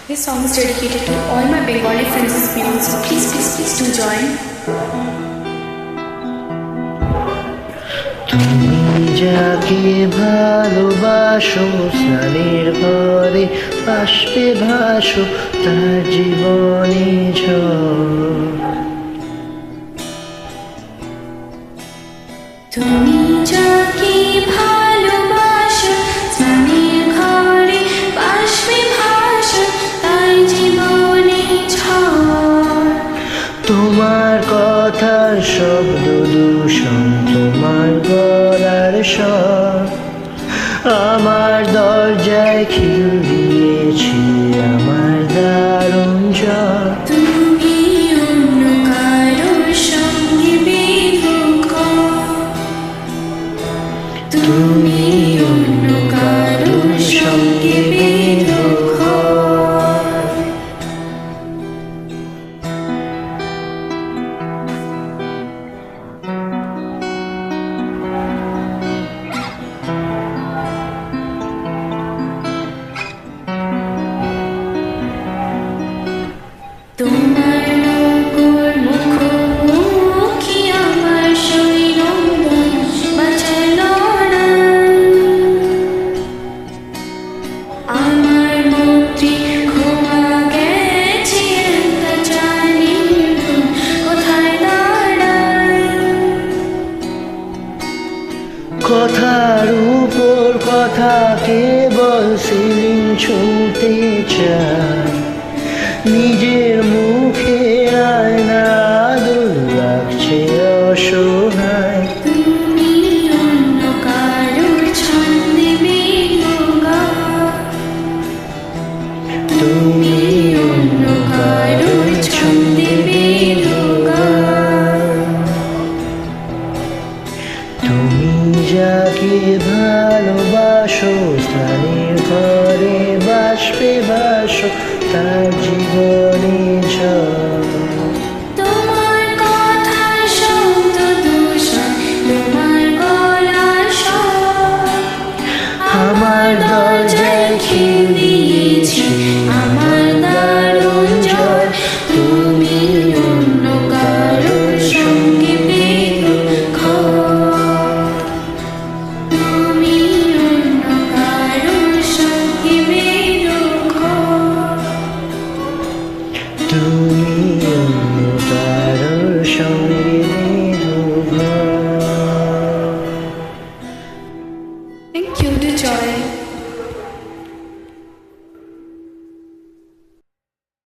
This song is dedicated to all my Bengali friends and people, so please do join. তুমি যাকে ভালোবাসো স্নানের ঘরে বাষ্পে ভাসো তার জীবনে ঝড়। তুমি যাকে ভালোবাসো স্নানের ঘরে বাষ্পে ভাসো তার জীবনে ঝড়। তোমার কথার শব্দ দূষণ তোমার গলার স্বর আমার দরজায় খিল দিয়েছি আমার দারুণ জ্বর। তুমি অন্য কারোর সঙ্গে বেধুক, তুমি অন্য কারোর সঙ্গে বেধুক। তোমার নৌকোর মুখোমুখি আমার সৈরঙ্গন বাঁচাল না। আমার মন্ত্রী ঘুমা গেছে একটা জানির ধুম কোথায় দাঁড়ায়। কথার উপর কথা কেবল সিলিং ছুঁতে চায় নিজের মুখে আয়না আদর লাগছে অসহায়। তুমি অন্য কারোর ছন্দে বেধোগা, তুমি অন্য কারোর ছন্দে বেধোগা। তুমি যাকে ভালোবাসো স্নানের ঘরে বাষ্পে ভাসো তার জীবনে ঝড়। তোমার কথার শব্দ দূষণ তোমার গলার স্বর আমার দরজায় খিল দিয়েছি আমার দারুণ জ্বর। তুমি অন্য কারোর সঙ্গে বেধুক, তুমি অন্য কারোর সঙ্গে বেধুক। তুমি অন্য কারোর সঙ্গে বেধুক। Thank you to join.